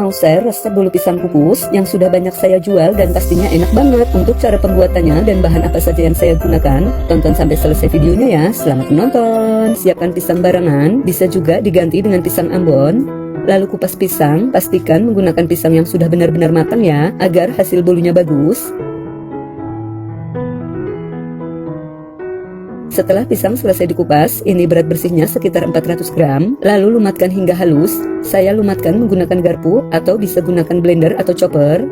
Mau share resep bolu pisang kukus yang sudah banyak saya jual dan pastinya enak banget. Untuk cara pembuatannya dan bahan apa saja yang saya gunakan, tonton sampai selesai videonya ya. Selamat menonton. Siapkan pisang barangan, bisa juga diganti dengan pisang ambon. Lalu kupas pisang, pastikan menggunakan pisang yang sudah benar-benar matang ya, agar hasil bolunya bagus. Setelah pisang selesai dikupas, ini berat bersihnya sekitar 400 gram, lalu lumatkan hingga halus. Saya lumatkan menggunakan garpu, atau bisa gunakan blender atau chopper.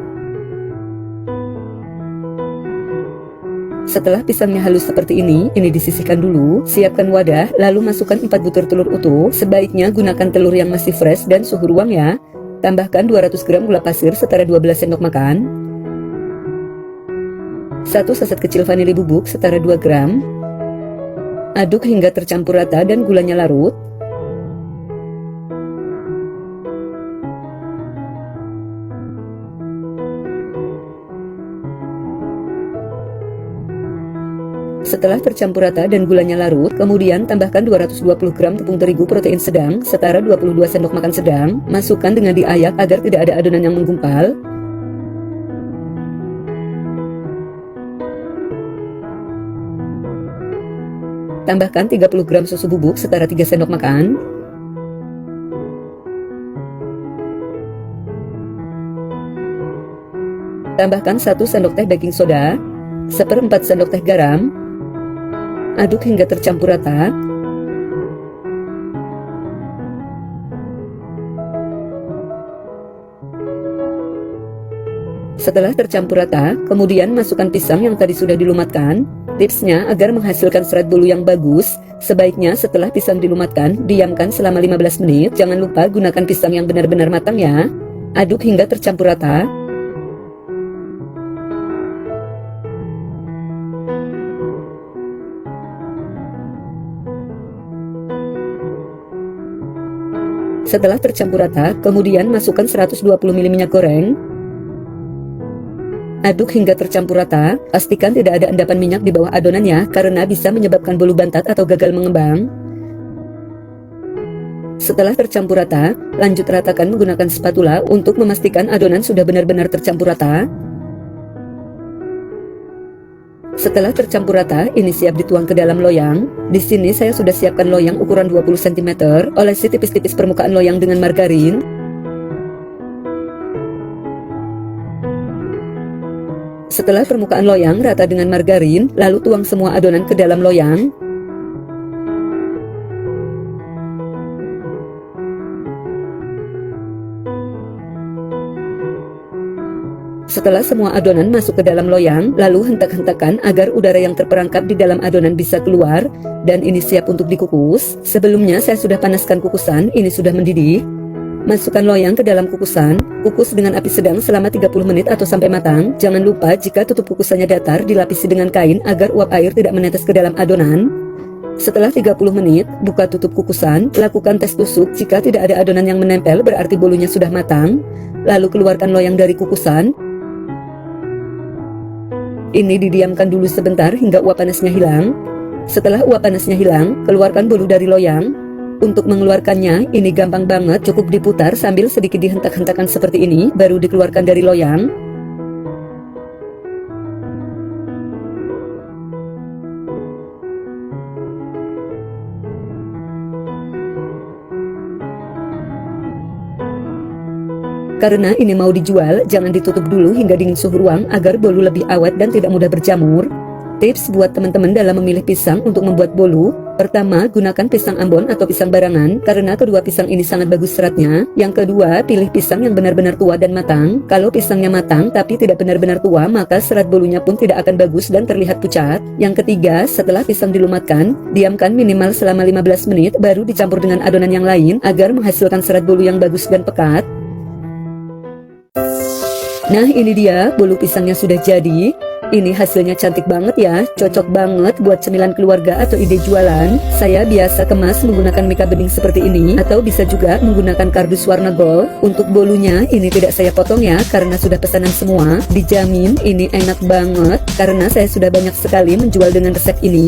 Setelah pisangnya halus seperti ini disisihkan dulu. Siapkan wadah, lalu masukkan 4 butir telur utuh. Sebaiknya gunakan telur yang masih fresh dan suhu ruang ya. Tambahkan 200 gram gula pasir setara 12 sendok makan. 1 saset kecil vanili bubuk setara 2 gram. Aduk hingga tercampur rata dan gulanya larut. Setelah tercampur rata dan gulanya larut, kemudian tambahkan 220 gram tepung terigu protein sedang setara 22 sendok makan sedang. Masukkan dengan diayak agar tidak ada adonan yang menggumpal. Tambahkan 30 gram susu bubuk setara 3 sendok makan. Tambahkan 1 sendok teh baking soda, 1/4 sendok teh garam. Aduk hingga tercampur rata. Setelah tercampur rata, kemudian masukkan pisang yang tadi sudah dilumatkan. Tipsnya, agar menghasilkan serat bolu yang bagus, sebaiknya setelah pisang dilumatkan, diamkan selama 15 menit. Jangan lupa gunakan pisang yang benar-benar matang ya. Aduk hingga tercampur rata. Setelah tercampur rata, kemudian masukkan 120 ml minyak goreng. Aduk hingga tercampur rata, pastikan tidak ada endapan minyak di bawah adonan ya, karena bisa menyebabkan bolu bantat atau gagal mengembang. Setelah tercampur rata, lanjut ratakan menggunakan spatula untuk memastikan adonan sudah benar-benar tercampur rata. Setelah tercampur rata, ini siap dituang ke dalam loyang. Di sini saya sudah siapkan loyang ukuran 20 cm, olesi tipis-tipis permukaan loyang dengan margarin. Setelah permukaan loyang rata dengan margarin, lalu tuang semua adonan ke dalam loyang. Setelah semua adonan masuk ke dalam loyang, lalu hentak-hentakan agar udara yang terperangkap di dalam adonan bisa keluar. Dan ini siap untuk dikukus. Sebelumnya saya sudah panaskan kukusan, ini sudah mendidih. Masukkan loyang ke dalam kukusan, kukus dengan api sedang selama 30 menit atau sampai matang. Jangan lupa jika tutup kukusannya datar, dilapisi dengan kain agar uap air tidak menetes ke dalam adonan. Setelah 30 menit, buka tutup kukusan, lakukan tes tusuk. Jika tidak ada adonan yang menempel, berarti bolunya sudah matang. Lalu keluarkan loyang dari kukusan. Ini didiamkan dulu sebentar hingga uap panasnya hilang. Setelah uap panasnya hilang, keluarkan bolu dari loyang. Untuk mengeluarkannya, ini gampang banget, cukup diputar sambil sedikit dihentak-hentakan seperti ini, baru dikeluarkan dari loyang. Karena ini mau dijual, jangan ditutup dulu hingga dingin suhu ruang agar bolu lebih awet dan tidak mudah berjamur. Tips buat teman-teman dalam memilih pisang untuk membuat bolu. Pertama, gunakan pisang ambon atau pisang barangan, karena kedua pisang ini sangat bagus seratnya. Yang kedua, pilih pisang yang benar-benar tua dan matang. Kalau pisangnya matang tapi tidak benar-benar tua, maka serat bolunya pun tidak akan bagus dan terlihat pucat. Yang ketiga, setelah pisang dilumatkan, diamkan minimal selama 15 menit, baru dicampur dengan adonan yang lain agar menghasilkan serat bolu yang bagus dan pekat. Nah, ini dia, bolu pisangnya sudah jadi. Ini hasilnya cantik banget ya, cocok banget buat cemilan keluarga atau ide jualan. Saya biasa kemas menggunakan mika bening seperti ini, atau bisa juga menggunakan kardus warna gold. Untuk bolunya ini tidak saya potong ya, karena sudah pesanan semua. Dijamin ini enak banget, karena saya sudah banyak sekali menjual dengan resep ini.